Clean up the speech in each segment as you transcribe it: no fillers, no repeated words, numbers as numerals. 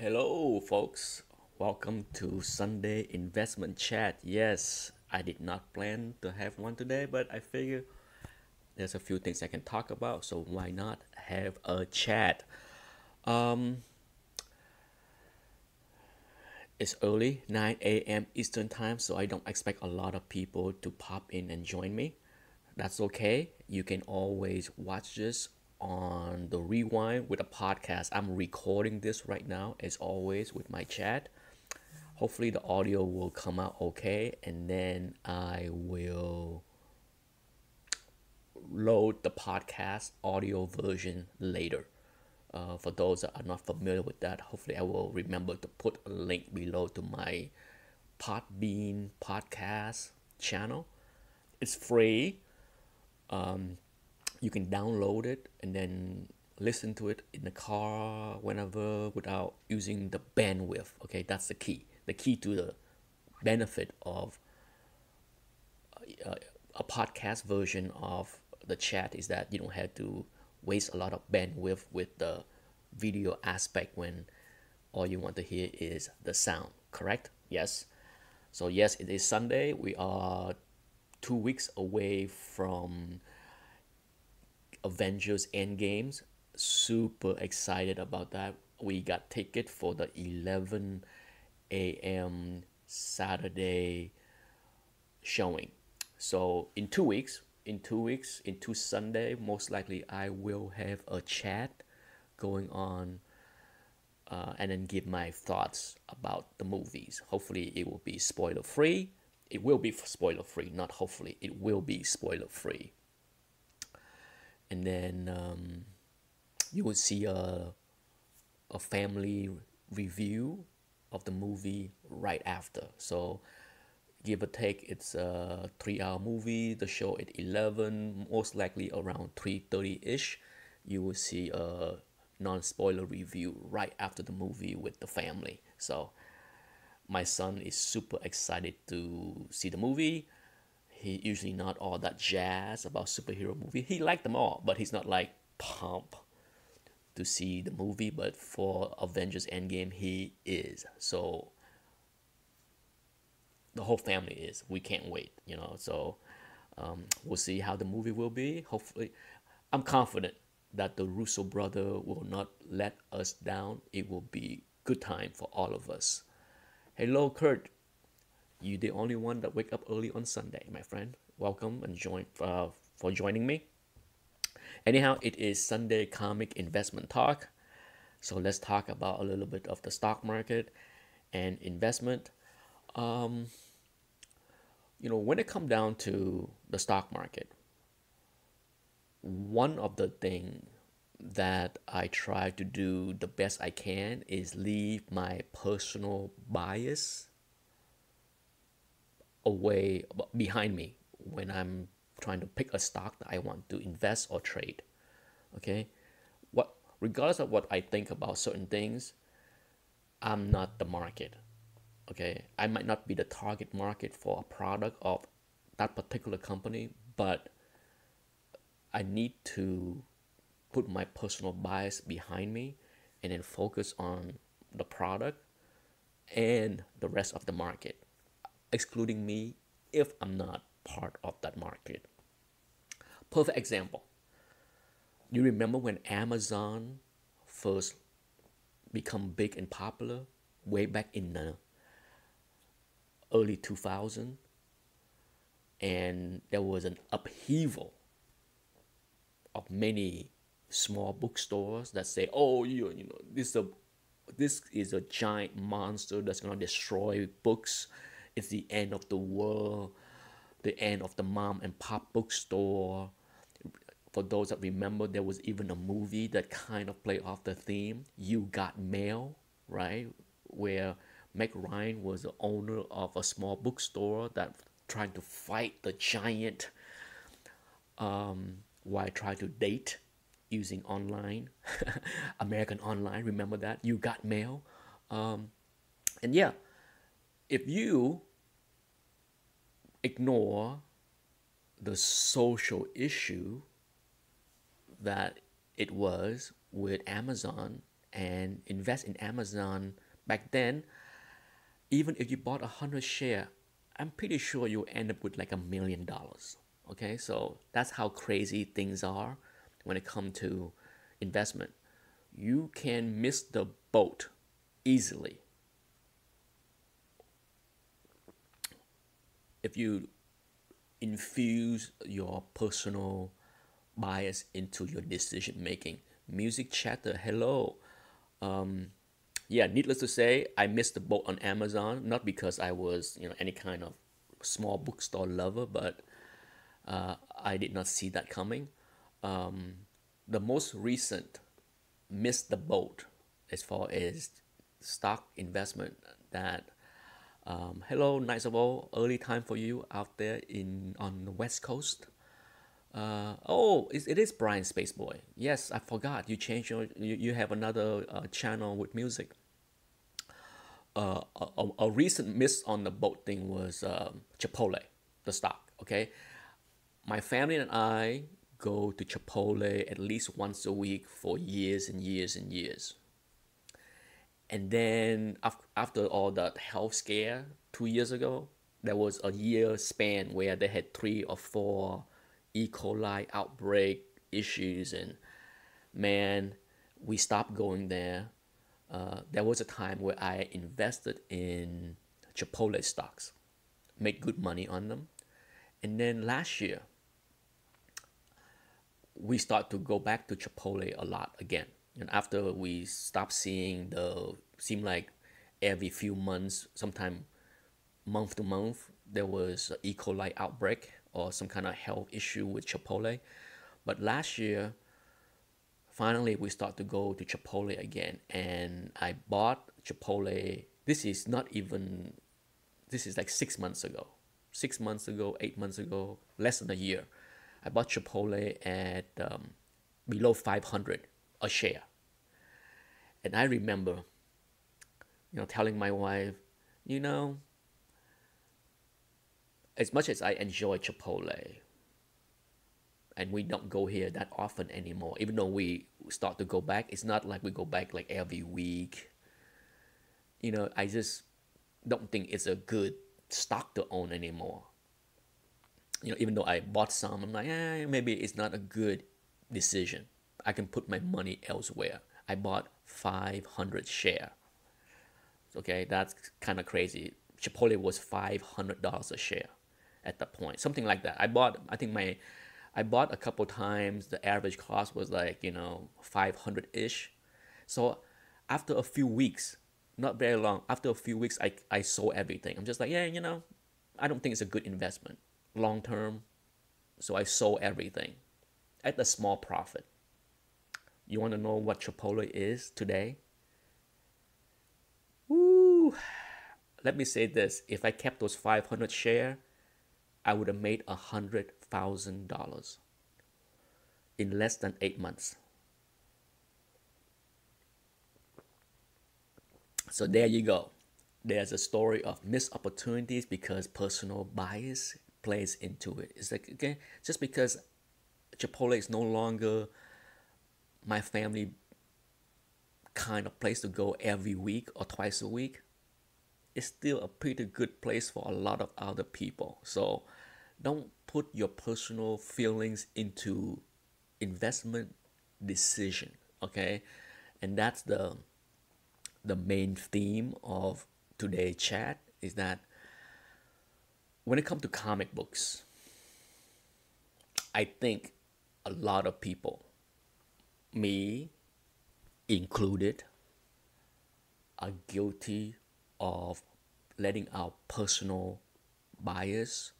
Hello, folks. Welcome to Sunday Investment Chat. Yes, I did not plan to have one today, but I figure there's a few things I can talk about, so why not have a chat? Um, it's early, 9 a.m. Eastern Time, so I don't expect a lot of people to pop in and join me. That's okay. You can always watch this on the rewind with a podcast. I'm recording this right now, as always, with my chat. Hopefully the audio will come out okay, and then I will load the podcast audio version later. For those that are not familiar with that, hopefully I will remember to put a link below to my Podbean podcast channel. It's free. You can download it and then listen to it in the car whenever without using the bandwidth. Okay, that's the key. The key to the benefit of a podcast version of the chat is that you don't have to waste a lot of bandwidth with the video aspect when all you want to hear is the sound, correct? Yes. So yes, it is Sunday. We are 2 weeks away from Avengers Endgames. Super excited about that. We got ticket for the 11 a.m. Saturday showing. So in 2 Sunday, most likely I will have a chat going on, and then give my thoughts about the movies. Hopefully, it will be spoiler free. It will be spoiler free, not hopefully. It will be spoiler free. And then you will see a family review of the movie right after. So give or take, it's a 3 hour movie. The show at 11, most likely around 3:30 ish. You will see a non-spoiler review right after the movie with the family. So my son is super excited to see the movie. He usually not all that jazz about superhero movie. He liked them all, but he's not like pumped to see the movie. But for Avengers Endgame, he is. So the whole family is. We can't wait. So we'll see how the movie will be. Hopefully, I'm confident that the Russo brother will not let us down. It will be good time for all of us. Hello, Kurt. You the only one that wake up early on Sunday, my friend. Welcome and join for joining me. Anyhow, it is Sunday Comic Investment Talk. So let's talk about a little bit of the stock market and investment. Um, when it come down to the stock market, one of the things that I try to do the best I can is leave my personal bias away behind me when I'm trying to pick a stock that I want to invest or trade. Okay, what regardless of what I think about certain things, I'm not the market. Okay, I might not be the target market for a product of that particular company, but I need to put my personal bias behind me and then focus on the product and the rest of the market, excluding me if I'm not part of that market. Perfect example. You remember when Amazon first become big and popular way back in the early 2000, and there was an upheaval of many small bookstores that say, "Oh, this is a giant monster that's gonna destroy books. It's the end of the world, the end of the mom and pop bookstore." For those that remember, there was even a movie that kind of played off the theme. You Got Mail, right? Where Meg Ryan was the owner of a small bookstore that tried to fight the giant, while trying to date using online, American Online. Remember that? You Got Mail. And yeah, if you ignore the social issue that it was with Amazon and invest in Amazon back then, even if you bought 100 share, I'm pretty sure you'll end up with like $1 million. Okay, so that's how crazy things are when it comes to investment. You can miss the boat easily if you infuse your personal bias into your decision making. Music chatter, hello. Yeah, needless to say, I missed the boat on Amazon, not because I was, any kind of small bookstore lover, but I did not see that coming. The most recent missed the boat as far as stock investment that hello, Knights of All, early time for you out there in on the West Coast. Oh, it is Brian Spaceboy. Yes, I forgot. You changed you have another channel with music. A recent miss on the boat thing was Chipotle, the stock. Okay, my family and I go to Chipotle at least once a week for years and years and years. And then after all the health scare 2 years ago, there was a year span where they had 3 or 4 E. coli outbreak issues, and man, we stopped going there. There was a time where I invested in Chipotle stocks, made good money on them, and then last year we start to go back to Chipotle a lot again. And after we stopped seeing seem like every few months, sometime month to month, there was an E. coli outbreak or some kind of health issue with Chipotle. But last year, finally, we start to go to Chipotle again. And I bought Chipotle. This is like 6 months ago. 6 months ago, 8 months ago, less than a year. I bought Chipotle at below 500 a share. And I remember, telling my wife, you know, as much as I enjoy Chipotle, and we don't go here that often anymore, even though we start to go back, it's not like we go back like every week. I just don't think it's a good stock to own anymore. Even though I bought some, I'm like, maybe it's not a good decision. I can put my money elsewhere. I bought 500 share. Okay, that's kind of crazy. Chipotle was $500 a share at that point, something like that. I bought a couple times. The average cost was like 500 ish. So after a few weeks, not very long, after a few weeks, I sold everything. I'm just like, yeah, I don't think it's a good investment long term. So I sold everything at a small profit. You want to know what Chipotle is today? Woo! Let me say this: if I kept those 500 share, I would have made $100,000 in less than 8 months. So there you go. There's a story of missed opportunities because personal bias plays into it. It's like, okay, just because Chipotle is no longer my family kind of place to go every week or twice a week, it's still a pretty good place for a lot of other people. So don't put your personal feelings into investment decision, okay? And that's the main theme of today's chat, is that when it comes to comic books, I think a lot of people, me included, are guilty of letting our personal bias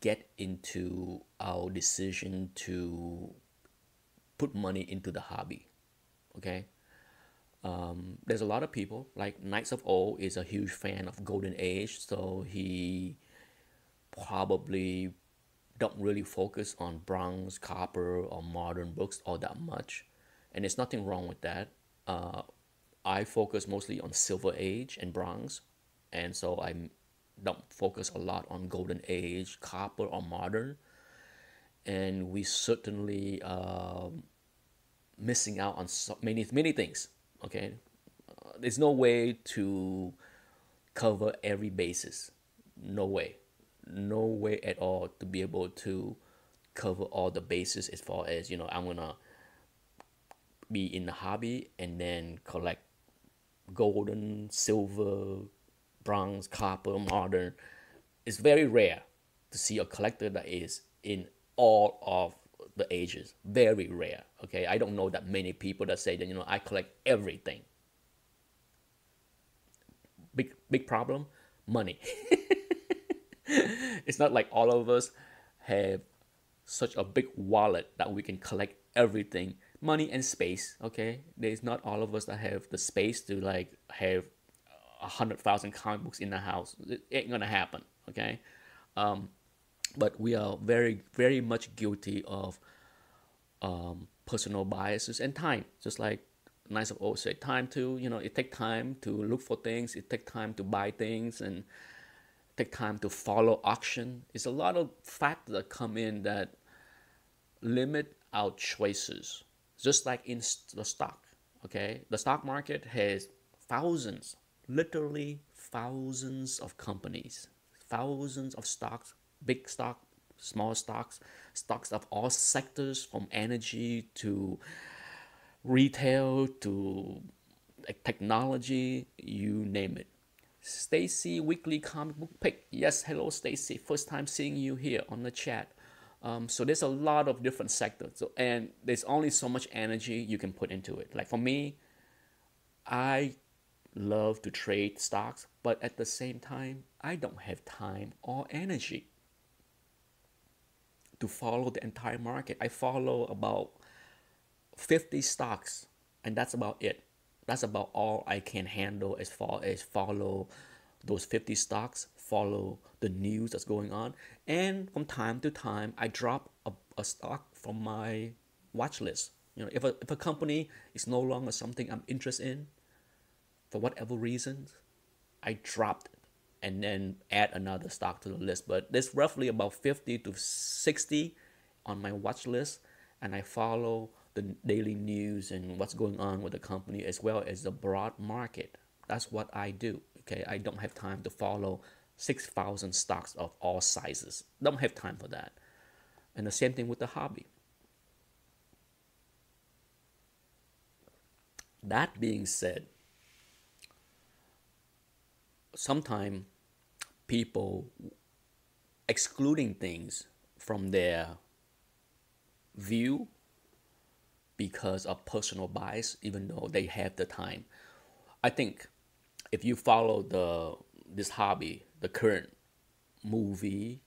get into our decision to put money into the hobby. Okay, there's a lot of people like Knights of Old is a huge fan of Golden Age, so he probably don't really focus on bronze, copper, or modern books all that much, and there's nothing wrong with that. I focus mostly on Silver Age and bronze, and so I don't focus a lot on Golden Age, copper, or modern. And we certainly missing out on so many things. Okay, there's no way to cover every basis. No way, no way at all to be able to cover all the bases as far as I'm gonna be in the hobby and then collect golden, silver, bronze, copper, modern. It's very rare to see a collector that is in all of the ages. Very rare. Okay, I don't know that many people that say that I collect everything. Big problem, money. It's not like all of us have such a big wallet that we can collect everything. Money and space. Okay, there's not all of us that have the space to like have 100,000 comic books in the house. It ain't gonna happen. Okay, but we are very very much guilty of personal biases and time. Just like Nice of Old said, time to it take time to look for things. It take time to buy things and take time to follow auction. It's a lot of factors that come in that limit our choices. Just like in the stock, okay, the stock market has thousands, literally thousands of companies, thousands of stocks, big stock, small stocks, stocks of all sectors from energy to retail to technology, you name it. Stacy Weekly Comic Book Pick. Yes, hello Stacy. First time seeing you here on the chat. So there's a lot of different sectors. So and there's only so much energy you can put into it. Like for me, I love to trade stocks, but at the same time, I don't have time or energy to follow the entire market. I follow about 50 stocks, and that's about it. That's about all I can handle as far as follow those 50 stocks, follow the news that's going on. And from time to time, I drop a stock from my watch list. If a company is no longer something I'm interested in, for whatever reasons, I dropped it and then add another stock to the list. But there's roughly about 50 to 60 on my watch list, and I follow the daily news and what's going on with the company as well as the broad market. That's what I do. Okay, I don't have time to follow 6,000 stocks of all sizes. Don't have time for that. And the same thing with the hobby. That being said, sometimes people excluding things from their view because of personal bias, even though they have the time. I think if you follow this hobby, the current movie,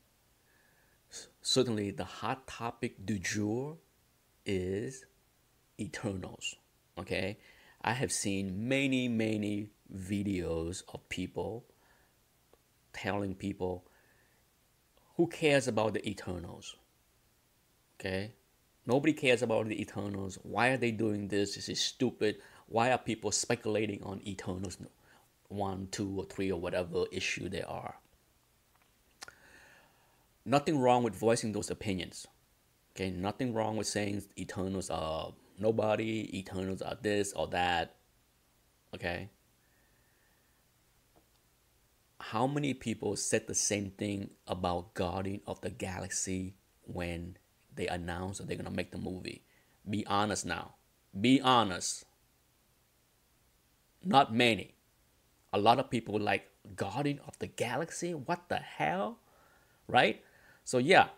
certainly the hot topic du jour is Eternals. Okay, I have seen many videos of people telling people, who cares about the Eternals? Okay, nobody cares about the Eternals. Why are they doing this? This is stupid. Why are people speculating on Eternals 1, 2, or 3, or whatever issue they are? Nothing wrong with voicing those opinions. Okay, nothing wrong with saying Eternals are nobody, Eternals are this or that. Okay. How many people said the same thing about Guardian of the Galaxy when they announced that they're gonna make the movie? Be honest now. Be honest. Not many. A lot of people like Guardian of the Galaxy. What the hell? Right? So yeah,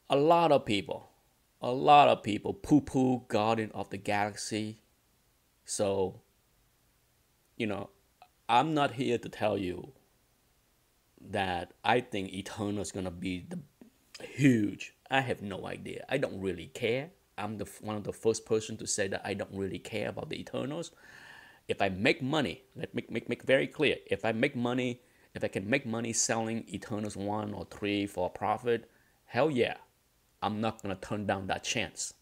a lot of people poo-poo Guardian of the Galaxy. So, I'm not here to tell you that I think Eternal is gonna be the huge. I have no idea. I don't really care. I'm one of the first person to say that I don't really care about the Eternals. If I make money, let me make very clear. If I can make money selling Eternals 1 or 3 for a profit, hell yeah. I'm not gonna turn down that chance.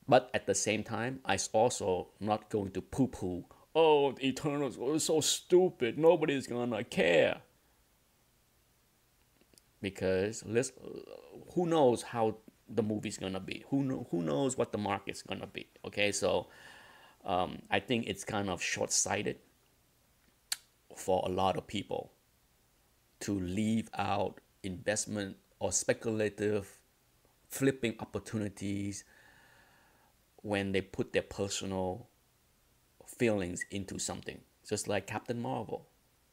But at the same time, I also not going to poo-poo. Oh, the Eternals are so stupid. Nobody's gonna care. Because who knows how the movie's gonna be. Who knows what the market's gonna be? Okay, so I think it's kind of short-sighted for a lot of people to leave out investment or speculative flipping opportunities when they put their personal feelings into something. Just like Captain Marvel.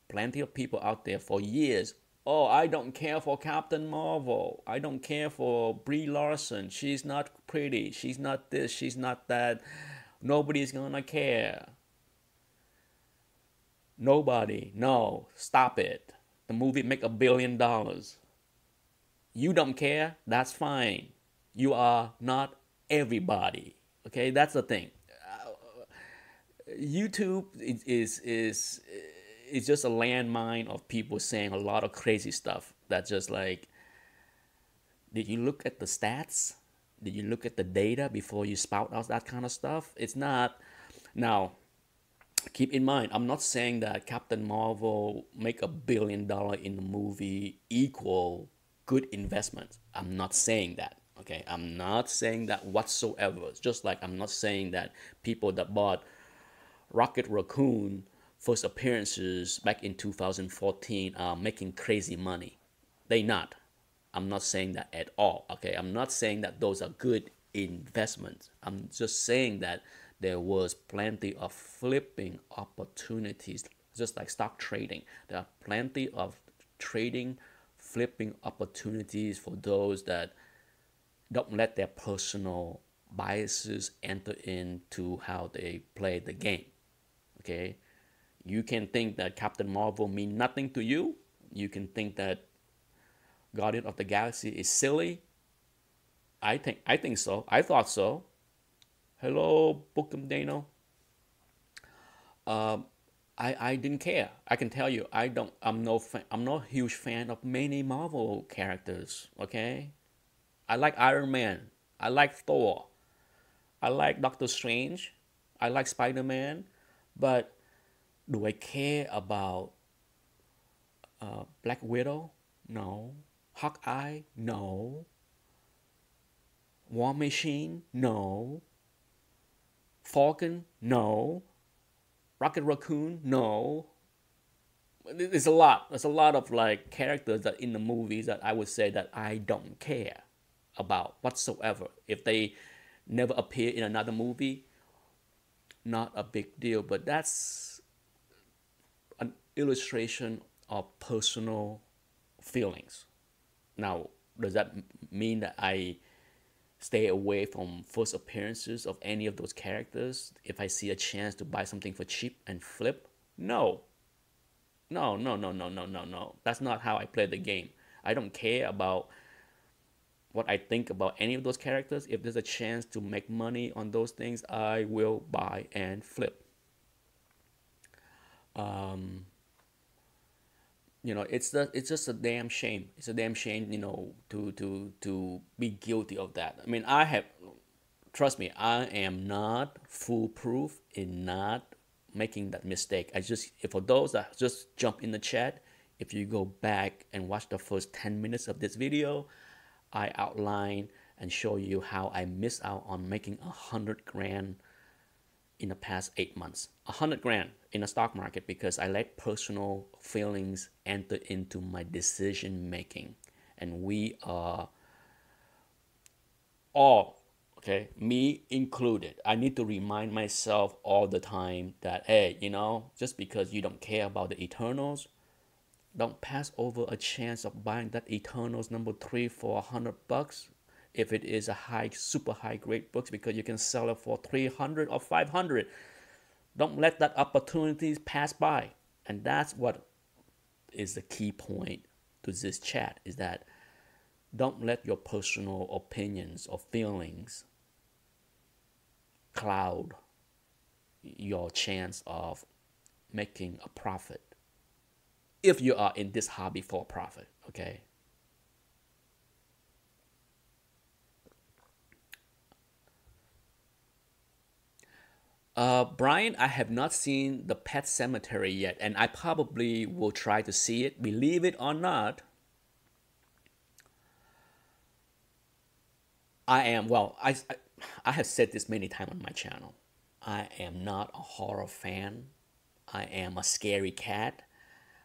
Plenty of people out there for years. Oh, I don't care for Captain Marvel. I don't care for Brie Larson. She's not pretty. She's not this. She's not that. Nobody's gonna care. Nobody. No, stop it. The movie make $1 billion. You don't care. That's fine. You are not everybody. Okay, that's the thing. YouTube is just a landmine of people saying a lot of crazy stuff. That's just like, did you look at the stats? Did you look at the data before you spout out that kind of stuff? It's not. Now, keep in mind, I'm not saying that Captain Marvel make $1 billion in the movie equal good investment. I'm not saying that. Okay, I'm not saying that whatsoever. It's just like I'm not saying that people that bought Rocket Raccoon first appearances back in 2014 are making crazy money. They not. I'm not saying that at all. Okay, I'm not saying that those are good investments. I'm just saying that there was plenty of flipping opportunities, just like stock trading. There are plenty of trading, flipping opportunities for those that don't let their personal biases enter into how they play the game. Okay, you can think that Captain Marvel mean nothing to you. You can think that Guardian of the Galaxy is silly. I think so. I thought so. Hello, Bookum Dano. I didn't care. I can tell you, I'm no huge fan of many Marvel characters. Okay, I like Iron Man. I like Thor. I like Doctor Strange. I like Spider-Man. But do I care about Black Widow? No. Hawkeye? No. War Machine? No. Falcon? No. Rocket Raccoon? No. There's a lot. There's a lot of like characters that in the movies that I would say that I don't care about whatsoever. If they never appear in another movie, not a big deal. But that's an illustration of personal feelings. Now, does that mean that I stay away from first appearances of any of those characters if I see a chance to buy something for cheap and flip? No. No, no, no, no, no, no, no. That's not how I play the game. I don't care about what I think about any of those characters. If there's a chance to make money on those things, I will buy and flip. It's just a damn shame. It's a damn shame, to be guilty of that. I mean, trust me, I am not foolproof in not making that mistake. For those that just jump in the chat, if you go back and watch the first 10 minutes of this video, I outline and show you how I missed out on making 100 grand in the past 8 months. 100 grand in the stock market because I let personal feelings enter into my decision making. And we are all, okay, me included. I need to remind myself all the time that, hey, just because you don't care about the Eternals, don't pass over a chance of buying that Eternals #3 for $100 if it is a super high grade book, because you can sell it for 300 or 500. Don't let that opportunity pass by. And that's what is the key point to this chat, is that don't let your personal opinions or feelings cloud your chance of making a profit if you are in this hobby for profit. Okay, Brian, I have not seen the Pet Cemetery yet, and I probably will try to see it. Believe it or not, I am, well, I have said this many times on my channel. I am not a horror fan. I am a scary cat.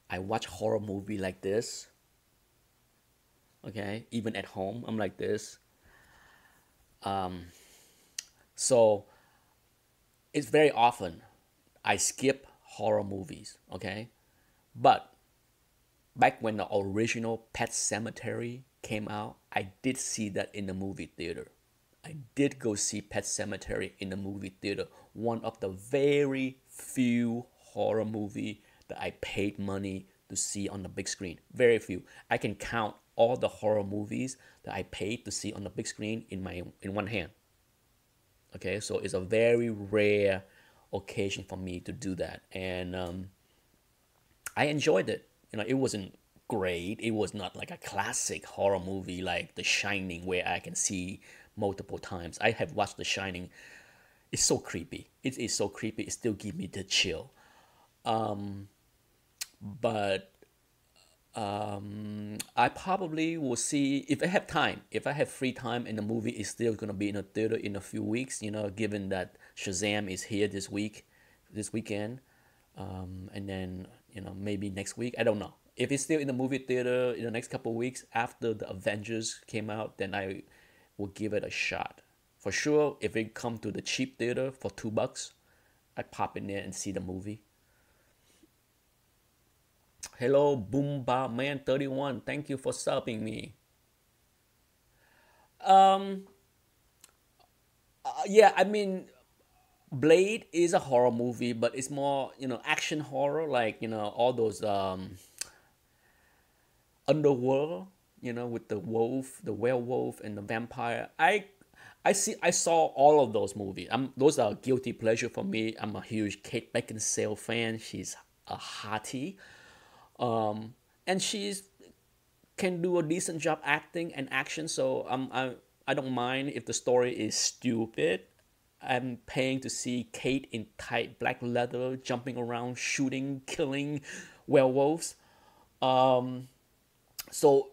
I watch horror movie like this. Okay, even at home, I'm like this. So it's very often I skip horror movies. Okay, but back when the original Pet Cemetery came out, I did see that in the movie theater. I did go see Pet Cemetery in the movie theater. One of the very few horror movie that I paid money to see on the big screen. Very few. I can count all the horror movies that I paid to see on the big screen in one hand. Okay, so it's a very rare occasion for me to do that, and I enjoyed it. It wasn't great. It was not like a classic horror movie like The Shining, where I can see multiple times. I have watched The Shining. It's so creepy. It is so creepy. It still gives me the chill. But I probably will see if I have time. If I have free time and the movie is still gonna be in a theater in a few weeks. Given that Shazam is here this weekend, and then maybe next week. I don't know. If it's still in the movie theater in the next couple of weeks after the Avengers came out, then I will give it a shot. For sure, if it come to the cheap theater for $2, I pop in there and see the movie. Hello, Boomba Man 31. Thank you for subbing me. Yeah, I mean, Blade is a horror movie, but it's more action horror, like all those underworld, with the wolf, the werewolf, and the vampire. I saw all of those movies. Those are guilty pleasure for me. I'm a huge Kate Beckinsale fan. She's a hottie, and she's can do a decent job acting and action. So I don't mind if the story is stupid. I'm paying to see Kate in tight black leather, jumping around, shooting, killing werewolves. So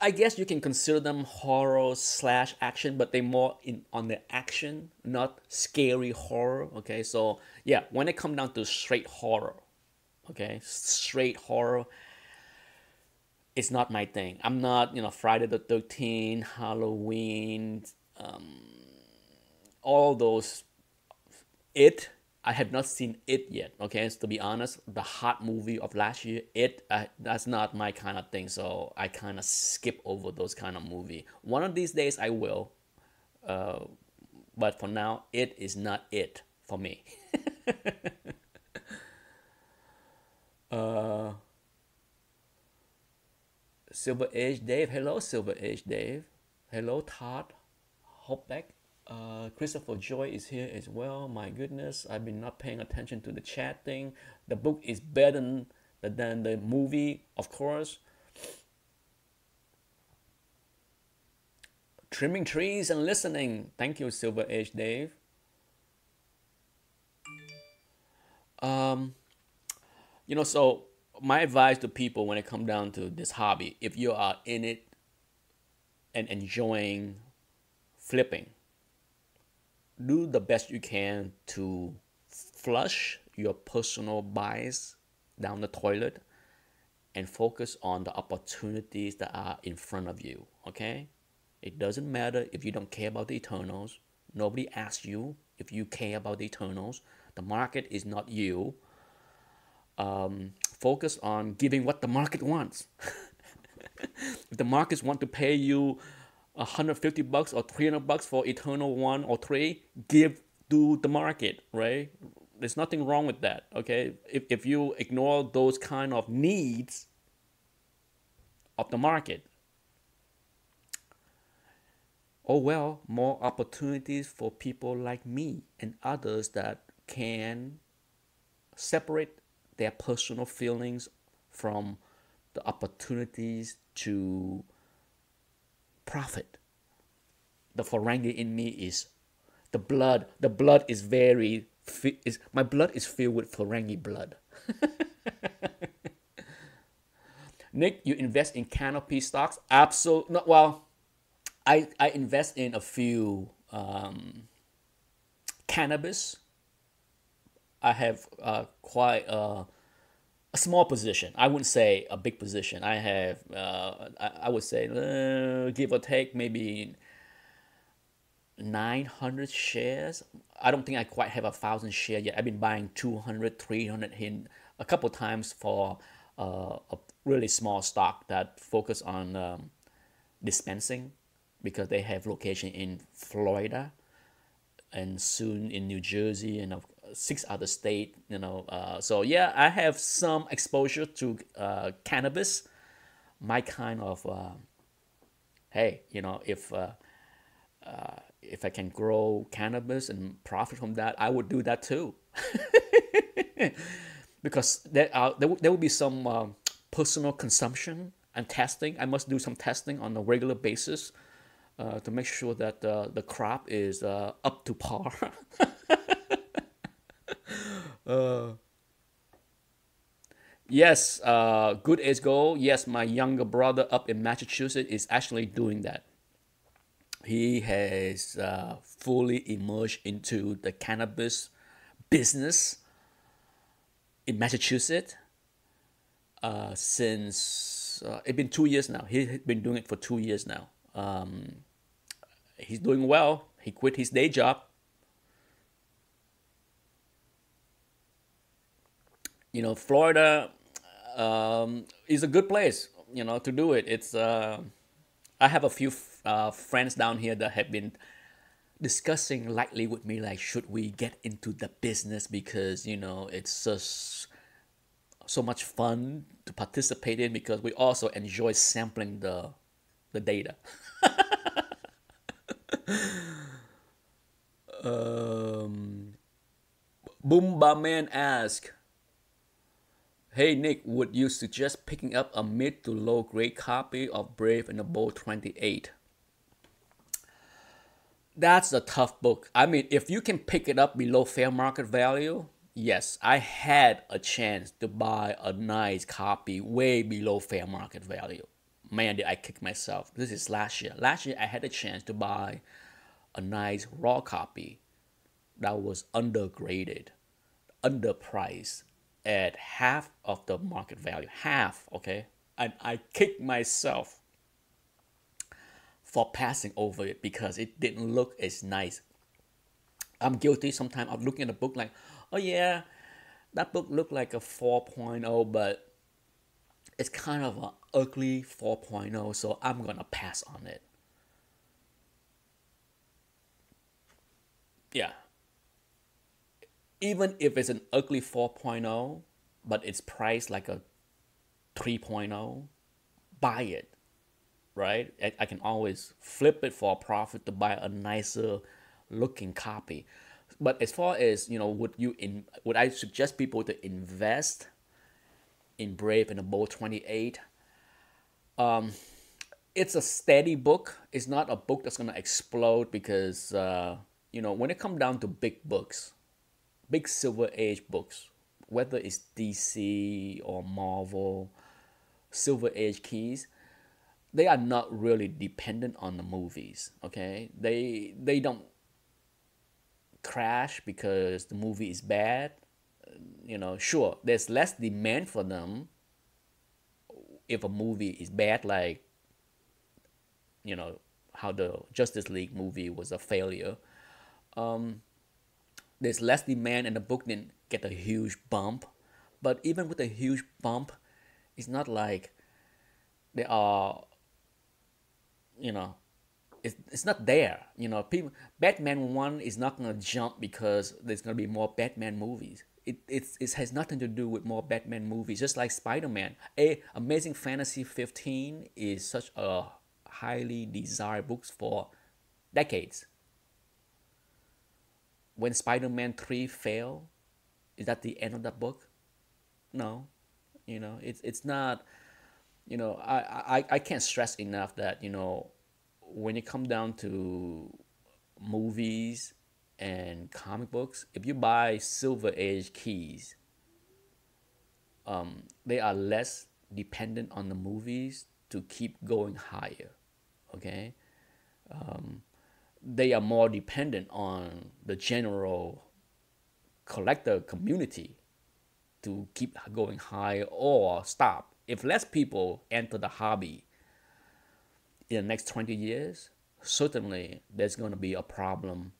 I guess you can consider them horror slash action, but they're more on the action, not scary horror. Okay, so yeah, when it comes down to straight horror, okay, straight horror, it's not my thing. I'm not Friday the 13th, Halloween, all those. I have not seen it yet. Okay, so to be honest, the hot movie of last year, that's not my kind of thing. So I kind of skip over those kind of movie. One of these days I will, but for now, it is not it for me. Silver Age Dave, hello Silver Age Dave, hello Todd Hopbeck. Christopher Joy is here as well. My goodness, I've been not paying attention to the chat thing. The book is better than the movie, of course. Trimming trees and listening. Thank you, Silver Age Dave. So my advice to people when it comes down to this hobby, if you are in it and enjoying flipping, do the best you can to flush your personal bias down the toilet and focus on the opportunities that are in front of you. Okay, it doesn't matter if you don't care about the Eternals. Nobody asked you if you care about the Eternals. The market is not you. Focus on giving what the market wants. If the markets want to pay you $150 or $300 for Eternal 1 or 3, give to the market, right? There's nothing wrong with that, okay? If you ignore those kind of needs of the market, oh well, more opportunities for people like me and others that can separate their personal feelings from the opportunities to profit. The Ferengi in me is the blood. The blood is my blood is filled with Ferengi blood. Nick, you invest in Canopy stocks? Absolutely not. Well, I invest in a few cannabis. I have quite a small position. I wouldn't say a big position. I have, I would say, give or take, maybe 900 shares. I don't think I quite have 1,000 shares yet. I've been buying 200, 300 in a couple times for a really small stock that focus on dispensing because they have location in Florida and soon in New Jersey and 6 other states. So yeah, I have some exposure to cannabis. My kind of hey, if I can grow cannabis and profit from that, I would do that too. Because there will be some personal consumption and testing. I must do some testing on a regular basis to make sure that the crop is up to par. Yes, good as gold. Yes, my younger brother up in Massachusetts is actually doing that. He has fully emerged into the cannabis business in Massachusetts since it's been 2 years now. He's been doing it for 2 years now. He's doing well. He quit his day job. Florida is a good place, to do it. I have a few friends down here that have been discussing lightly with me, like, should we get into the business because it's just so much fun to participate in because we also enjoy sampling the data. Boomba Man asks, "Hey Nick, would you suggest picking up a mid to low grade copy of Brave and the Bold 28?" That's a tough book. I mean, if you can pick it up below fair market value, yes, I had a chance to buy a nice copy way below fair market value. Man, did I kick myself. This is last year. Last year, I had a chance to buy a nice raw copy that was undergraded, underpriced at half of the market value. Half, okay? And I kicked myself for passing over it because it didn't look as nice. I'm guilty sometimes of looking at a book like, oh yeah, that book looked like a 4.0, but it's kind of an ugly 4.0, so I'm gonna pass on it. Yeah, even if it's an ugly 4.0, but it's priced like a 3.0, buy it, right? I can always flip it for a profit to buy a nicer looking copy. But as far as would I suggest people to invest in Brave and the Bold 28? It's a steady book. It's not a book that's gonna explode because when it comes down to big books, big Silver Age books, whether it's DC or Marvel, Silver Age keys, they are not really dependent on the movies. Okay, they don't crash because the movie is bad. Sure, there's less demand for them if a movie is bad, like how the Justice League movie was a failure. There's less demand and the book didn't get a huge bump. But even with a huge bump, it's not like they are, it's not there. People, Batman 1 is not going to jump because there's going to be more Batman movies. It has nothing to do with more Batman movies, just like Spider-Man. Amazing Fantasy 15 is such a highly desired book for decades. When Spider-Man 3 failed, is that the end of that book? No. It's not, I can't stress enough that, when it comes down to movies and comic books, if you buy Silver Age keys, they are less dependent on the movies to keep going higher. Okay? They are more dependent on the general collector community to keep going high or stop. If less people enter the hobby in the next 20 years, certainly there's going to be a problem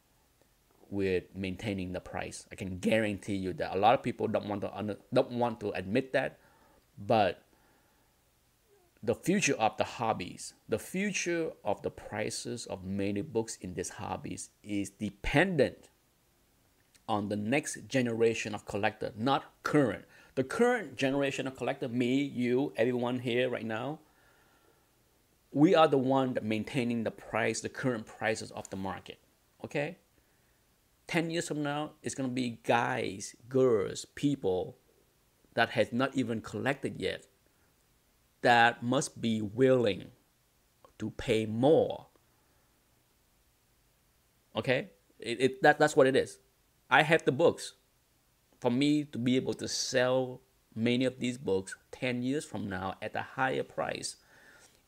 with maintaining the price. I can guarantee you that a lot of people don't want to admit that, but the future of the hobbies, the future of the prices of many books in these hobbies is dependent on the next generation of collector, not current. The current generation of collector, me, you, everyone here right now, we are the one that maintaining the price, the current prices of the market. Okay? 10 years from now, it's gonna be guys, girls, people that has not even collected yet that must be willing to pay more. Okay? That's what it is. I have the books. For me to be able to sell many of these books 10 years from now at a higher price,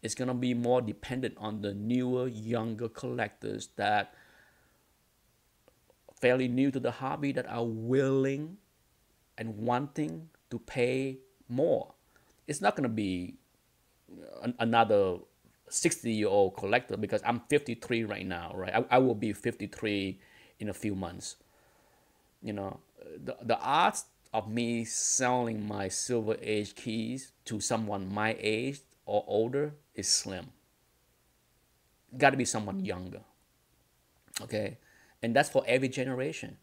it's going to be more dependent on the newer, younger collectors that fairly new to the hobby that are willing and wanting to pay more. It's not going to be another 60-year-old collector because I'm 53 right now, right? I will be 53 in a few months. You know, the odds of me selling my Silver Age keys to someone my age or older is slim. Got to be someone younger. Okay, and that's for every generation.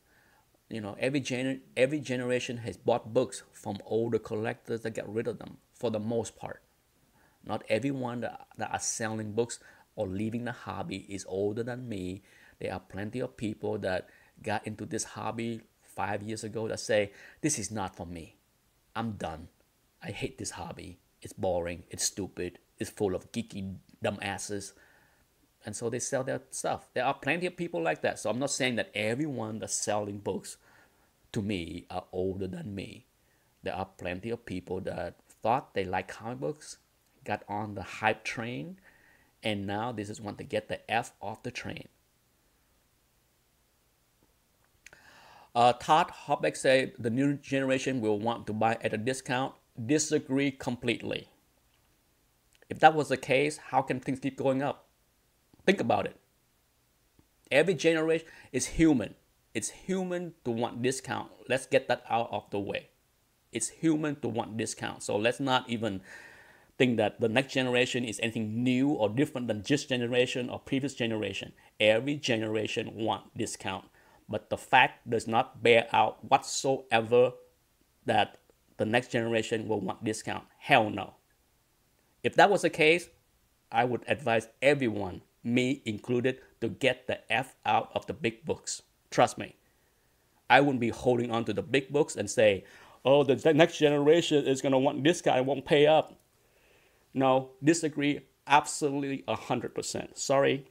You know, every generation has bought books from older collectors that get rid of them for the most part. Not everyone that are selling books or leaving the hobby is older than me. There are plenty of people that got into this hobby 5 years ago that say, this is not for me. I'm done. I hate this hobby. It's boring. It's stupid. It's full of geeky dumbasses. And so they sell their stuff. There are plenty of people like that. So I'm not saying that everyone that's selling books to me are older than me. There are plenty of people that thought they like comic books, got on the hype train, and now this is when they get the F off the train. Todd Hopbeck said the new generation will want to buy at a discount. Disagree completely. If that was the case, how can things keep going up? Think about it. Every generation is human. It's human to want discount. Let's get that out of the way. It's human to want discount. So let's not even think that the next generation is anything new or different than this generation or previous generation. Every generation wants discount. But the fact does not bear out whatsoever that the next generation will want discount. Hell no. If that was the case, I would advise everyone, me included, to get the F out of the big books. Trust me. I wouldn't be holding on to the big books and say, oh, the next generation is going to want discount and won't pay up. No, disagree absolutely 100%. Sorry.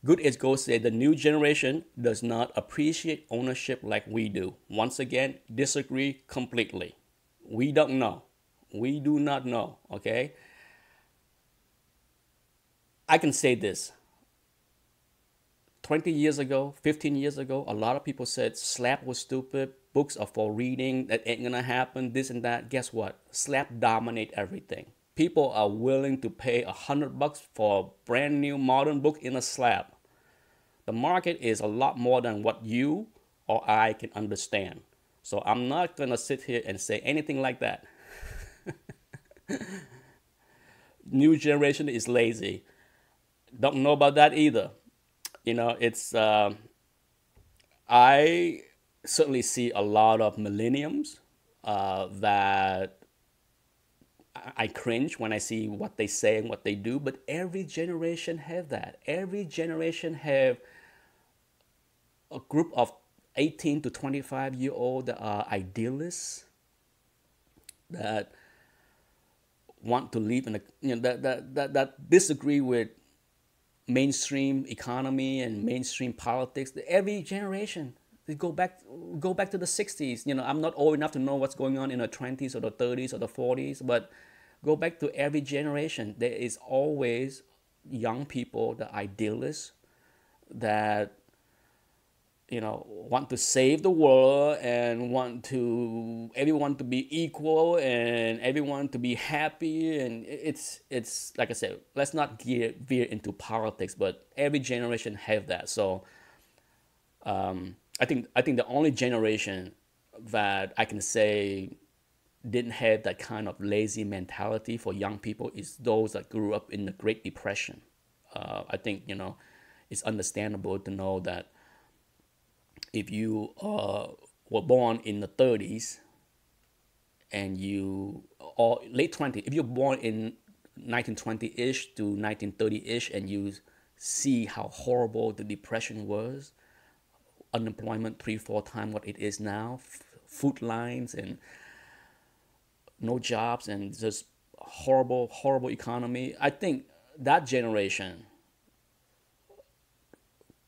Good as Gold said, the new generation does not appreciate ownership like we do. Once again, disagree completely. We don't know. We do not know, okay? I can say this. 20 years ago, 15 years ago, a lot of people said slap was stupid, books are for reading, that ain't gonna happen, this and that. Guess what? Slap dominate everything. People are willing to pay $100 for a brand new modern book in a slab. The market is a lot more than what you or I can understand. So I'm not gonna sit here and say anything like that. New generation is lazy. Don't know about that either. You know, it's I certainly see a lot of millenniums that I cringe when I see what they say and what they do. But every generation have that. Every generation have a group of 18 to 25-year-old that are idealists that want to live in a that disagree with mainstream economy and mainstream politics. Every generation Go back, go back to the 60s. I'm not old enough to know what's going on in the 20s or the 30s or the 40s, but go back to every generation. There is always young people, the idealists, that want to save the world and want to everyone to be equal and everyone to be happy. And it's like I said, let's not veer into politics, but every generation have that. So I think the only generation that I can say didn't have that kind of lazy mentality for young people is those that grew up in the Great Depression. I think it's understandable to know that if you were born in the 30s and you or late 20s, if you're born in 1920-ish to 1930-ish and you see how horrible the depression was, unemployment 3-4 times what it is now, food lines and no jobs and just horrible economy. I think that generation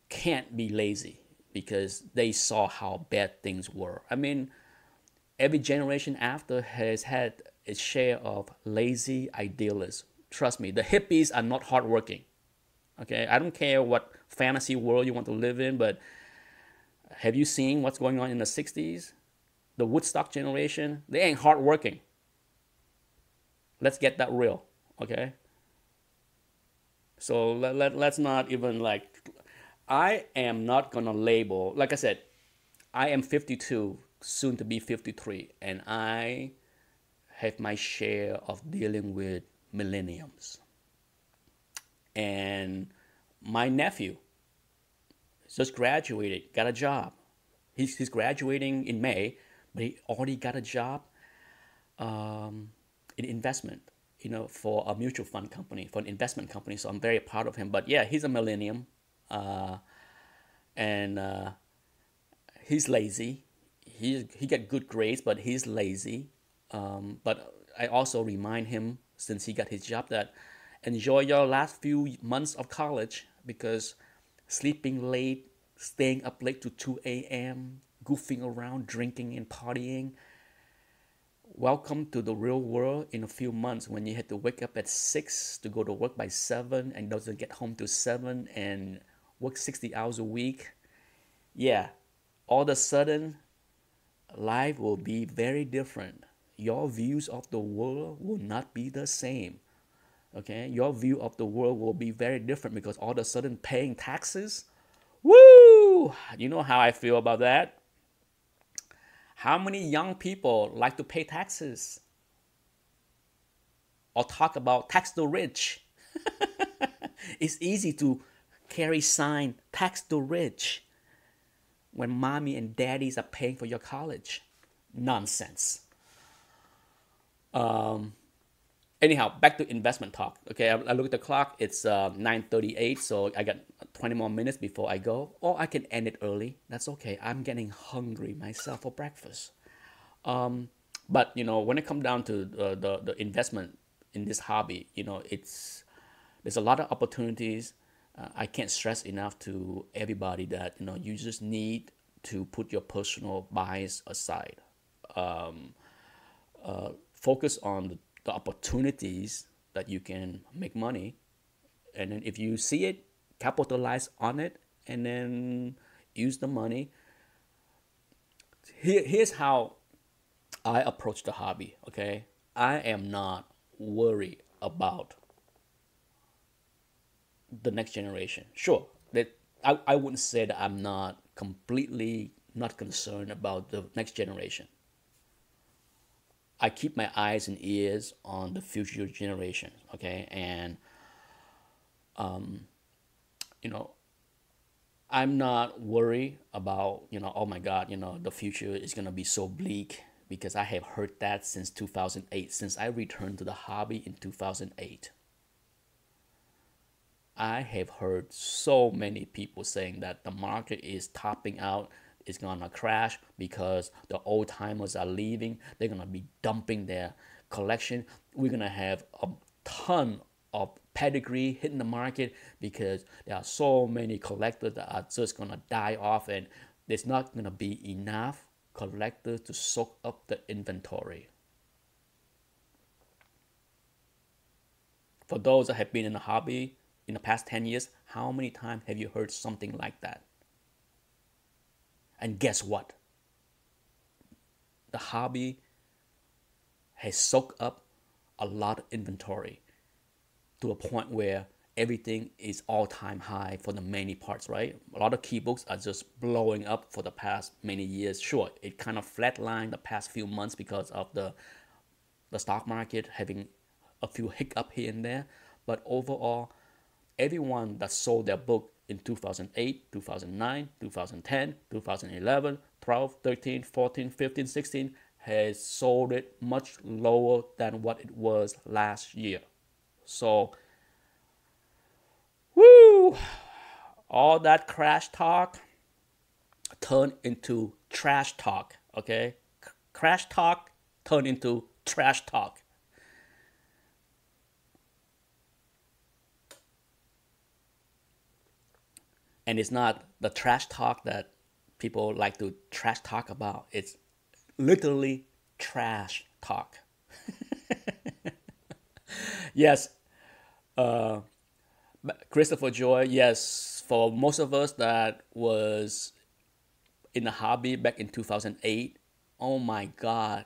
can't be lazy because they saw how bad things were. I mean, every generation after has had its share of lazy idealists. Trust me, the hippies are not hardworking. Okay, I don't care what fantasy world you want to live in, but have you seen what's going on in the 60s? The Woodstock generation, they ain't hardworking. Let's get that real, okay? So let's not even I am not gonna label, like I said, I am 52, soon to be 53, and I have my share of dealing with millenniums. And my nephew just graduated, got a job. He's graduating in May, but he already got a job in investment, for a mutual fund company, for an investment company. So I'm very proud of him. But yeah, he's a millennium, and he's lazy. He get good grades, but he's lazy. But I also remind him, since he got his job, that enjoy your last few months of college, because sleeping late, staying up late to 2 a.m., goofing around, drinking and partying. Welcome to the real world in a few months when you had to wake up at 6 to go to work by 7 and doesn't get home to 7 and work 60 hours a week. Yeah, all of a sudden, life will be very different. Your views of the world will not be the same. Okay, your view of the world will be very different because all of a sudden paying taxes, woo! You know how I feel about that. How many young people like to pay taxes or talk about tax the rich? It's easy to carry sign tax the rich when mommy and daddies are paying for your college. Nonsense. Anyhow, back to investment talk. Okay, I look at the clock. It's 9:38, so I got 20 more minutes before I go. Or I can end it early. That's okay. I'm getting hungry myself for breakfast. But when it comes down to the investment in this hobby, there's a lot of opportunities. I can't stress enough to everybody that you just need to put your personal bias aside. Focus on the opportunities that you can make money, and then if you see it, capitalize on it, and then use the money. Here's how I approach the hobby. Okay, I am not worried about the next generation. Sure, that I wouldn't say that I'm not completely not concerned about the next generation. I keep my eyes and ears on the future generation, okay? And, you know, I'm not worried about, oh my God, the future is going to be so bleak, because I have heard that since 2008, since I returned to the hobby in 2008. I have heard so many people saying that the market is topping out, it's gonna crash because the old timers are leaving. They're gonna be dumping their collection. We're gonna have a ton of pedigree hitting the market because there are so many collectors that are just gonna die off, and there's not going to be enough collectors to soak up the inventory. For those that have been in the hobby in the past 10 years, how many times have you heard something like that? And guess what? The hobby has soaked up a lot of inventory to a point where everything is all-time high for the many parts, right? A lot of key books are just blowing up for the past many years. Sure, it kind of flatlined the past few months because of the stock market having a few hiccup here and there. But overall, everyone that sold their book in 2008, 2009, 2010, 2011, 12, 13, 14, 15, 16 has sold it much lower than what it was last year. So, woo, all that crash talk turned into trash talk, okay? Crash talk turned into trash talk. And it's not the trash talk that people like to trash talk about. It's literally trash talk. Yes, Christopher Joy, yes, for most of us that was in the hobby back in 2008, oh my God,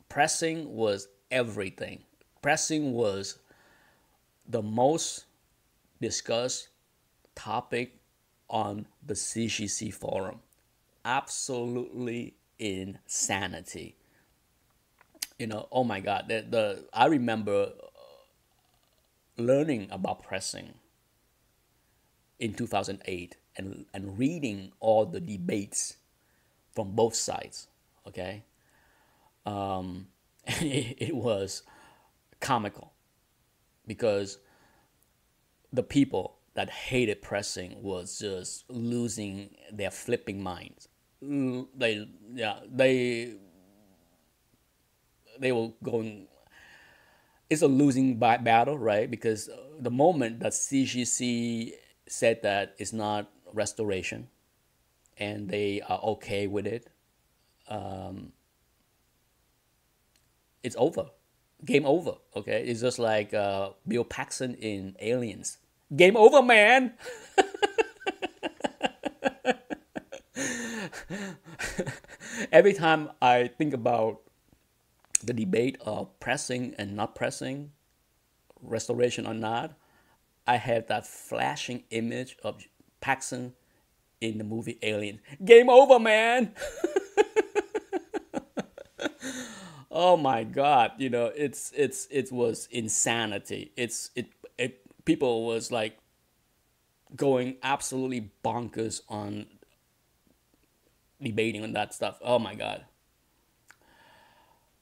pressing was everything. Pressing was the most discussed topic on the CGC forum. Absolutely insanity. Oh my God, I remember learning about pressing in 2008 and reading all the debates from both sides. Okay, and it was comical because the people that hated pressing was just losing their flipping minds. They were going. It's a losing battle, right? Because the moment that CGC said that it's not restoration, and they are okay with it, it's over. Game over. Okay, it's just like Bill Paxton in Aliens. Game over, man. Every time I think about the debate of pressing and not pressing, restoration or not, I have that flashing image of Paxton in the movie Alien. Game over, man. Oh my God! It was insanity. People was like going absolutely bonkers on debating on that stuff. Oh my God.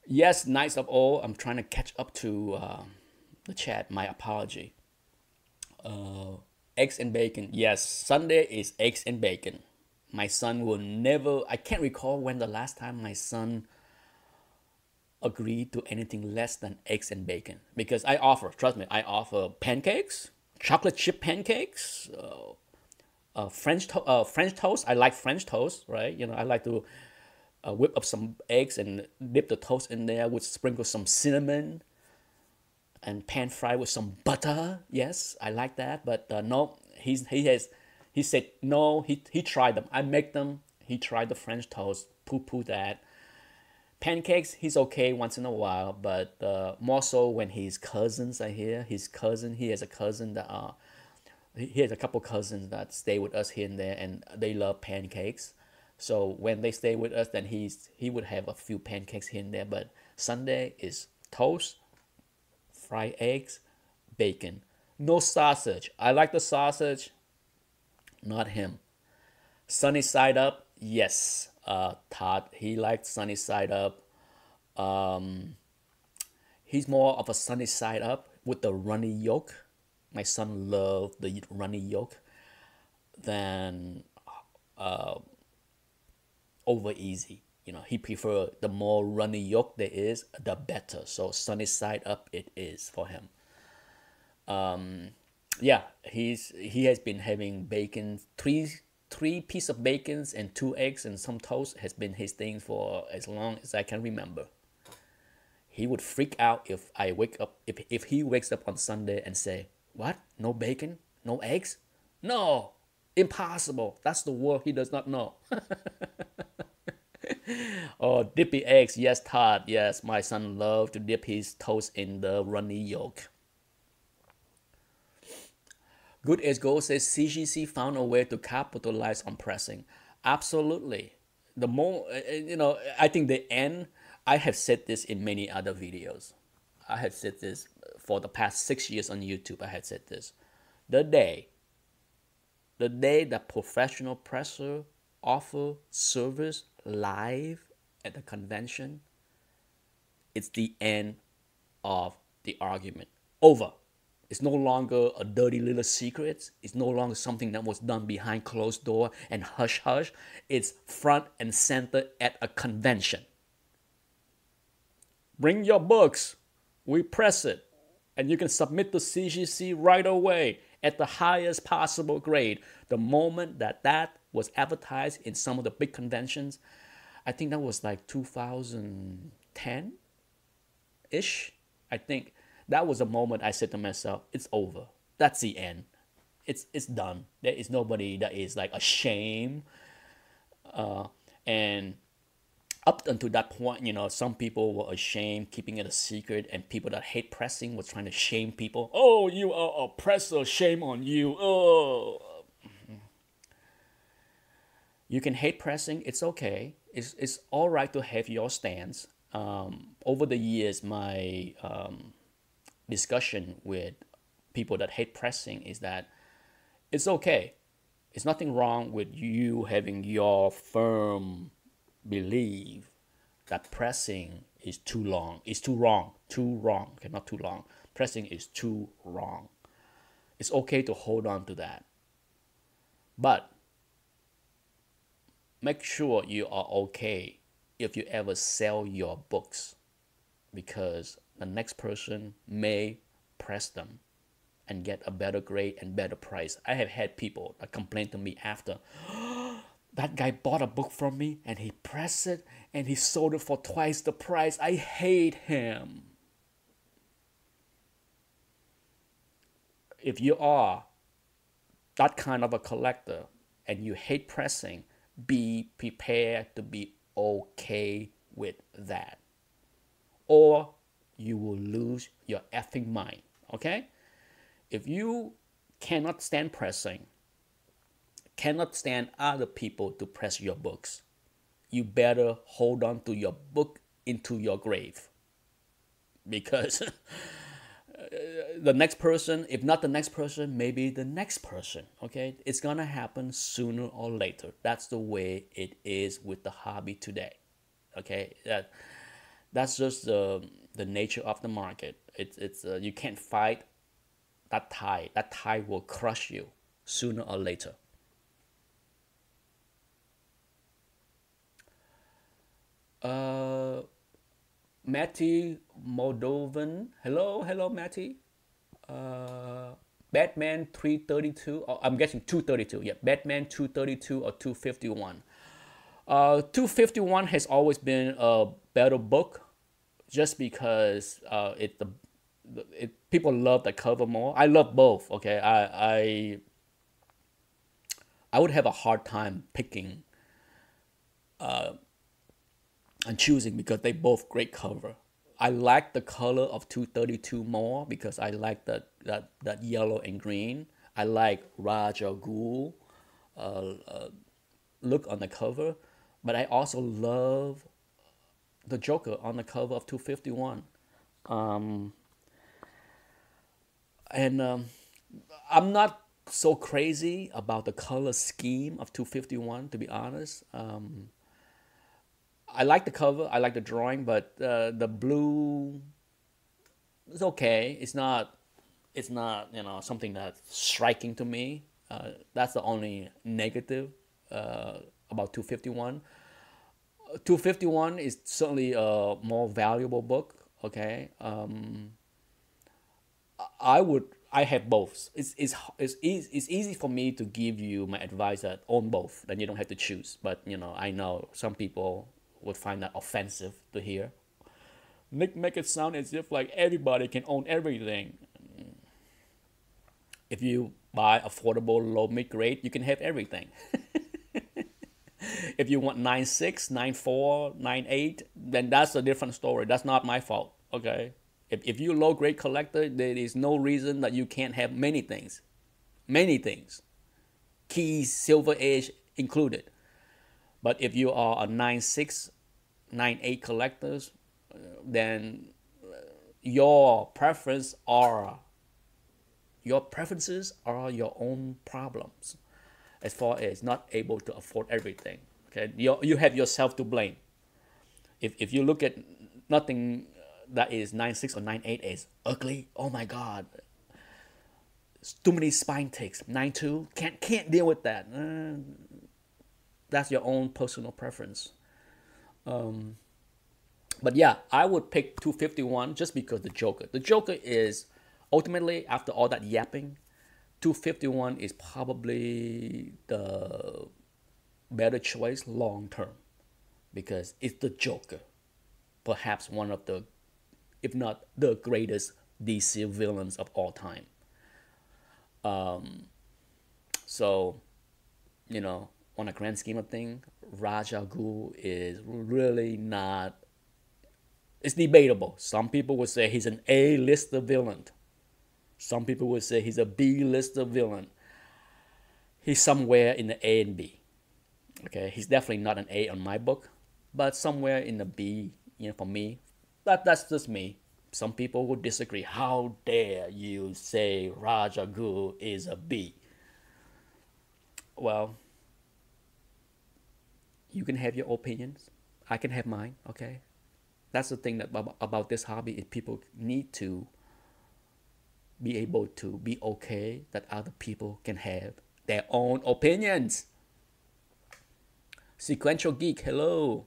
Yes, Knights of Old. I'm trying to catch up to the chat. My apology. Eggs and bacon. Yes, Sunday is eggs and bacon. My son will never. I can't recall when the last time my son agreed to anything less than eggs and bacon, because I offer. Trust me, I offer pancakes, chocolate chip pancakes, French toast. I like French toast, right? I like to whip up some eggs and dip the toast in there with sprinkle some cinnamon and pan fry with some butter. Yes, I like that. But no, he said no. He tried them. I make them. He tried the French toast. Poo that. Pancakes, he's okay once in a while, but more so when his cousins are here. He has a cousin that he has a couple cousins that stay with us here and there, and they love pancakes. So when they stay with us, then he would have a few pancakes here and there. But Sunday is toast, fried eggs, bacon. No sausage. I like the sausage, not him. Sunny side up, yes. Todd, he liked sunny side up. He's more of a sunny side up with the runny yolk. My son loved the runny yolk than over easy. He prefer the more runny yolk there is, the better. So sunny side up it is for him. Yeah, he has been having bacon three pieces of bacons and two eggs and some toast has been his thing for as long as I can remember. He would freak out if I wake up if he wakes up on Sunday and say, "What? No bacon? No eggs? No, impossible. That's the word he does not know." Oh, dippy eggs. Yes, Todd. Yes, my son loved to dip his toast in the runny yolk. Good as Gold says CGC found a way to capitalize on pressing. Absolutely. The more, I think the end, I have said this in many other videos. I have said this for the past 6 years on YouTube. I had said this. The day that professional presser offer service live at the convention, it's the end of the argument. Over. It's no longer a dirty little secret. It's no longer something that was done behind closed door and hush hush. It's front and center at a convention. Bring your books. We press it. And you can submit to CGC right away at the highest possible grade. The moment that was advertised in some of the big conventions, I think that was like 2010-ish. I think that was a moment I said to myself, it's over. That's the end. It's done. There is nobody that is like ashamed. And up until that point, some people were ashamed keeping it a secret, and people that hate pressing were trying to shame people. Oh, you are a presser. Shame on you. Oh. You can hate pressing. It's okay. It's all right to have your stance. Over the years, my discussion with people that hate pressing is that it's okay. It's nothing wrong with you having your firm belief that pressing is too long. It's too wrong. Too wrong. Okay, not too long. Pressing is too wrong. It's okay to hold on to that. But make sure you are okay if you ever sell your books, because the next person may press them and get a better grade and better price. I have had people that complain to me after, that guy bought a book from me and he pressed it and he sold it for twice the price. I hate him. If you are that kind of a collector and you hate pressing, be prepared to be okay with that, or you will lose your effing mind. Okay? If you cannot stand pressing, cannot stand other people to press your books, you better hold on to your book into your grave, because the next person, if not the next person, maybe the next person. Okay, it's gonna happen sooner or later. That's the way it is with the hobby today. Okay, that's just the nature of the market. It's you can't fight that tide. That tide will crush you sooner or later. Matty Moldovan. Hello, Matty. Batman 332. Oh, I'm guessing 232. Yeah, Batman 232 or 251. 251 has always been a better book, just because people love the cover more. I love both. Okay, I would have a hard time picking and choosing, because they both great cover. I like the color of 232 more because I like that yellow and green. I like Raja Ghul look on the cover, but I also love the Joker on the cover of 251. I'm not so crazy about the color scheme of 251, to be honest. I like the cover, I like the drawing, but the blue is okay. It's not something that's striking to me. That's the only negative about 251. 251 is certainly a more valuable book. Okay, I I have both. It's easy for me to give you my advice that own both, then you don't have to choose. But I know some people would find that offensive to hear. Nick, make it sound as if like everybody can own everything. If you buy affordable low mid grade, you can have everything. If you want 9.6, 9.4, 9.8, then that's a different story. That's not my fault. Okay. If you're a low grade collector, there is no reason that you can't have many things. Many things. Keys, Silver Age included. But if you are a 9.6, 9.8 collectors, then your preferences are your own problems as far as not able to afford everything. Okay, you have yourself to blame. If you look at nothing that is 9.6 or 9.8 is ugly, oh my god, it's too many spine ticks. 9.2 can't deal with that. That's your own personal preference. But yeah, I would pick 251 just because the Joker is ultimately, after all that yapping, 251 is probably the better choice long term because it's the Joker, perhaps one of the, if not the greatest DC villains of all time. So, on a grand scheme of things, Ra's al Ghul is really not. It's debatable. Some people would say he's an A-lister villain. Some people would say he's a B-lister villain. He's somewhere in the A and B. Okay, he's definitely not an A on my book, but somewhere in the B. For me, that's just me. Some people would disagree. How dare you say Ra's al Ghul is a B? Well, you can have your opinions. I can have mine. Okay, that's the thing that about this hobby is people need to be able to be okay that other people can have their own opinions. Sequential Geek, hello.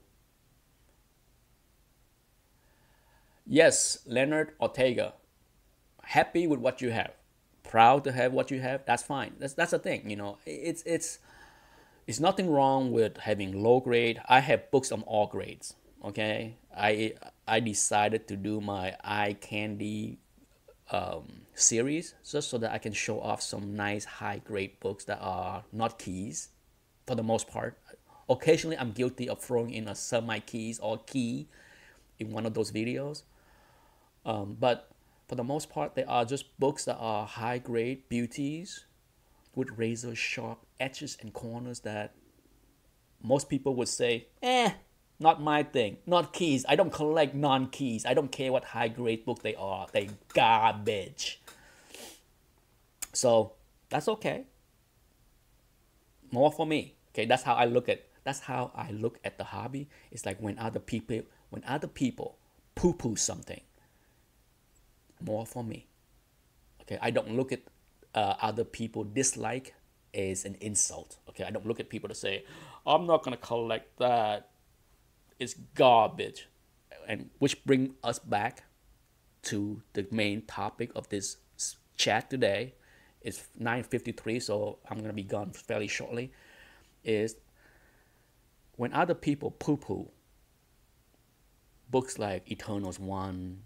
Yes, Leonard Ortega. Happy with what you have. Proud to have what you have. That's fine. That's the thing. It's nothing wrong with having low grade. I have books on all grades. Okay, I decided to do my eye candy series just so that I can show off some nice high grade books that are not keys for the most part. Occasionally, I'm guilty of throwing in a semi keys or key in one of those videos. But for the most part, they are just books that are high grade beauties with razor sharp edges and corners that most people would say, not my thing. Not keys. I don't collect non-keys. I don't care what high grade book they are. They garbage. So that's okay. More for me. Okay, that's how I look at the hobby. It's like when other people poo-poo something. More for me. Okay, I don't look at other people dislike as an insult. Okay, I don't look at people to say, I'm not gonna collect that. It's garbage. And which bring us back to the main topic of this chat today. It's 9:53, so I'm gonna be gone fairly shortly. Is when other people poo-poo books like Eternals 1,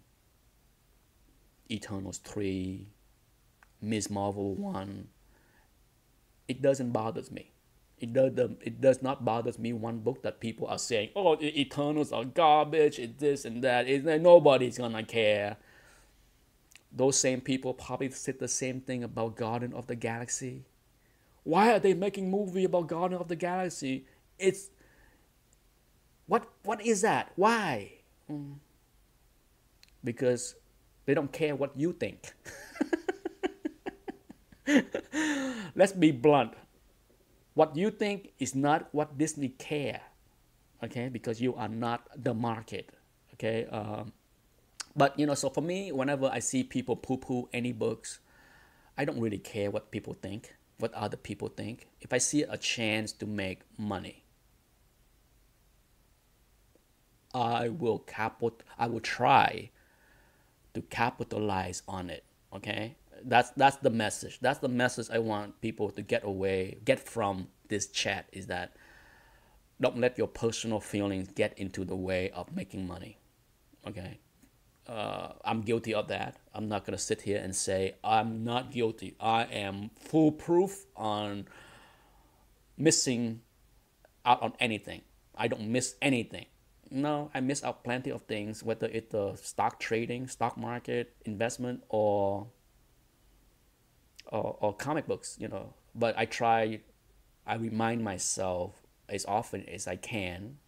Eternals 3, Ms. Marvel 1, it doesn't bother me. It does not bother me one book that people are saying, oh, the Eternals are garbage, it's this and that. Nobody's gonna care. Those same people probably said the same thing about Guardian of the Galaxy. Why are they making movie about Guardian of the Galaxy? It's what is that? Why? Because they don't care what you think. Let's be blunt. What you think is not what Disney care, okay? Because you are not the market, okay? But so for me, whenever I see people poo-poo any books, I don't really care what people think, what other people think. If I see a chance to make money, I will try to capitalize on it, okay? That's the message. That's the message I want people to get from this chat, is that don't let your personal feelings get into the way of making money. Okay. I'm guilty of that. I'm not gonna sit here and say I'm not guilty. I am foolproof on missing out on anything. I don't miss anything. No, I miss out plenty of things, whether it's the stock trading, stock market, investment, or comic books, But I remind myself as often as I can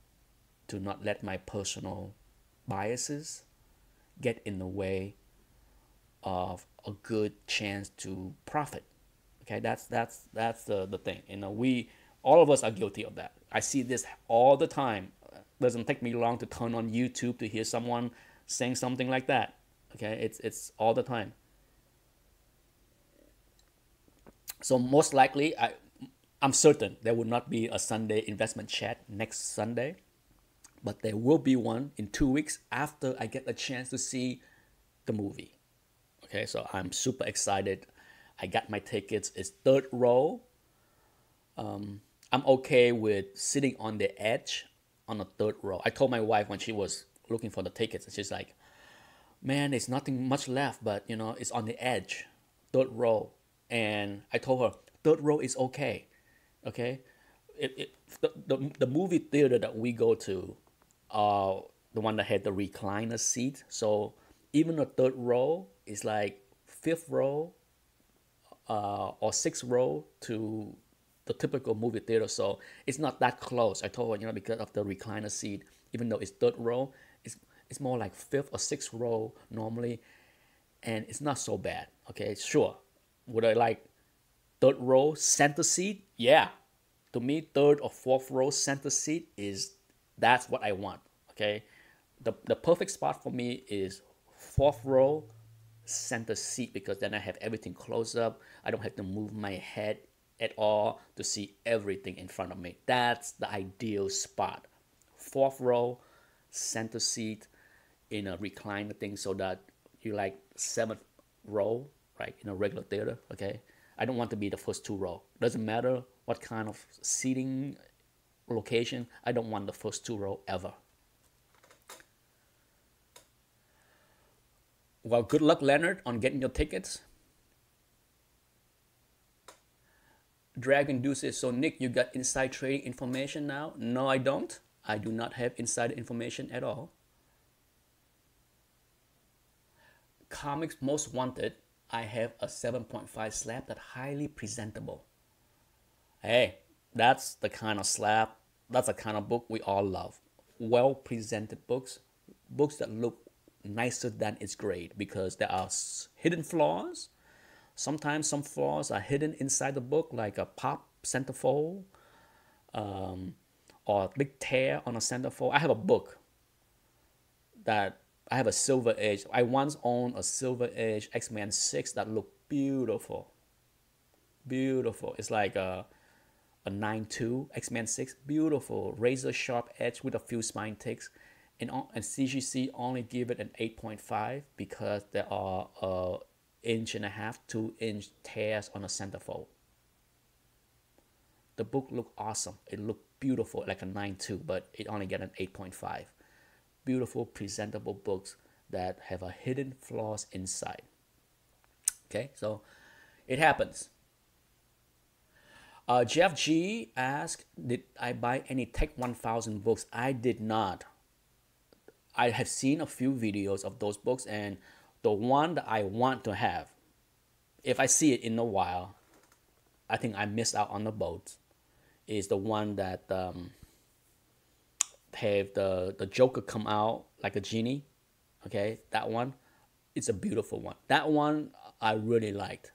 to not let my personal biases get in the way of a good chance to profit. Okay, that's the thing. We all of us are guilty of that. I see this all the time. Doesn't take me long to turn on YouTube to hear someone saying something like that. Okay, it's all the time. So most likely, I'm certain there will not be a Sunday investment chat next Sunday, but there will be one in 2 weeks after I get a chance to see the movie. Okay, so I'm super excited. I got my tickets. It's third row. I'm okay with sitting on the edge on the third row. I told my wife when she was looking for the tickets, and she's like, "Man, there's nothing much left, but it's on the edge, third row." And I told her, third row is okay. Okay, the movie theater that we go to, the one that had the recliner seat. So even the third row is like fifth row or sixth row to the typical movie theater. So it's not that close. I told her, because of the recliner seat, even though it's third row, it's more like fifth or sixth row normally, and it's not so bad. Okay, sure. Would I like third row center seat? Yeah. To me, third or fourth row center seat that's what I want. Okay. The perfect spot for me is fourth row center seat, because then I have everything close up. I don't have to move my head at all to see everything in front of me. That's the ideal spot. Fourth row center seat in a recliner thing, so that you like seventh row, right, in a regular theater. Okay, I don't want to be the first two row. Doesn't matter what kind of seating location. I don't want the first two row ever. Well, good luck, Leonard, on getting your tickets. Dragon Dew says, so Nick, you got inside trading information now? No, I don't. I do not have inside information at all. Comics Most Wanted, I have a 7.5 slab that's highly presentable. Hey, that's the kind of slab, that's the kind of book we all love. Well presented books that look nicer than its grade, because there are hidden flaws. Sometimes some flaws are hidden inside the book, like a pop centerfold, or a big tear on a centerfold. I have a book that I have a Silver Age. I once owned a Silver Age X-Men 6 that looked beautiful. Beautiful. It's like a 9.2 X-Men 6. Beautiful. Razor sharp edge with a few spine ticks. And CGC only give it an 8.5 because there are 1.5 to 2-inch tears on the centerfold. The book looked awesome. It looked beautiful, like a 9.2, but it only get an 8.5. Beautiful, presentable books that have a hidden flaws inside. Okay, so it happens. Jeff G asked, did I buy any Tech 1000 books? I did not. I have seen a few videos of those books, and the one that I want to have, if I see it in a while, I think I missed out on the boat, is the one that have the Joker come out like a genie. Okay, that one, it's a beautiful one. That one I really liked.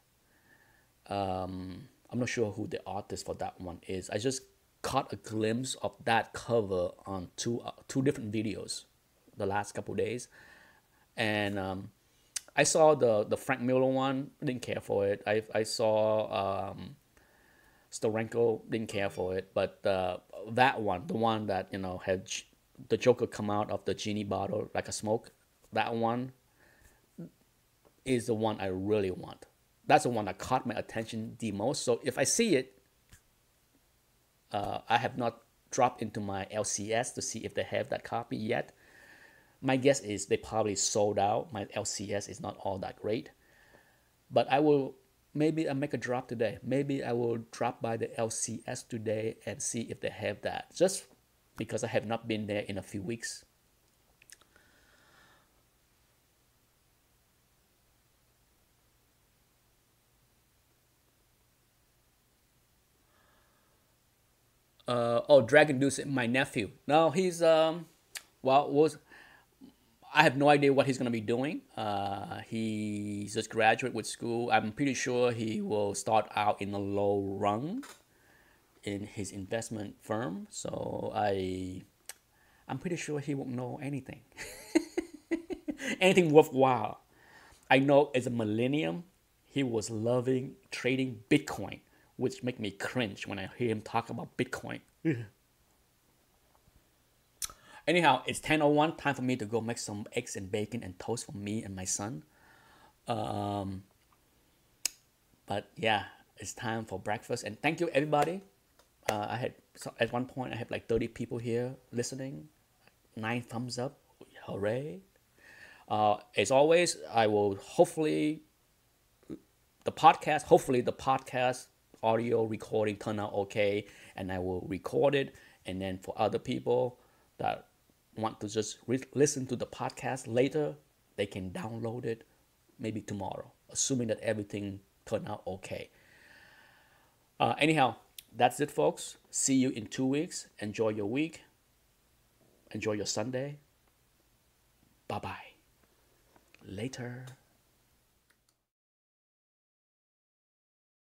I'm not sure who the artist for that one is. I just caught a glimpse of that cover on two different videos the last couple days, and I saw the Frank Miller one. Didn't care for it. I saw Steranko, didn't care for it, but that one, the one that had the Joker come out of the genie bottle like a smoke, that one is the one I really want. that's the one that caught my attention the most. So if I see it, I have not dropped into my LCS to see if they have that copy yet. My guess is they probably sold out. My LCS is not all that great. But I will, maybe I make a drop today. Maybe I will drop by the LCS today and see if they have that. Just because I have not been there in a few weeks. Oh, Dragon Deuce, my nephew. No, he's well, was I have no idea what he's gonna be doing. He's just graduate with school. I'm pretty sure he will start out in a low rung in his investment firm. So I'm pretty sure he won't know anything, anything worthwhile. I know as a millennium, he was loving trading Bitcoin, which make me cringe when I hear him talk about Bitcoin. Anyhow, it's 10:01. Time for me to go make some eggs and bacon and toast for me and my son. Um, but yeah, it's time for breakfast. And thank you, everybody. I had at one point I had like 30 people here listening. 9 thumbs up. Hooray! As always, I will hopefully the podcast audio recording turn out okay, and I will record it. And then for other people that want to just listen to the podcast later, they can download it maybe tomorrow, assuming that everything turned out okay. Anyhow, that's it, folks. See you in 2 weeks. Enjoy your week. Enjoy your Sunday. Bye-bye. Later.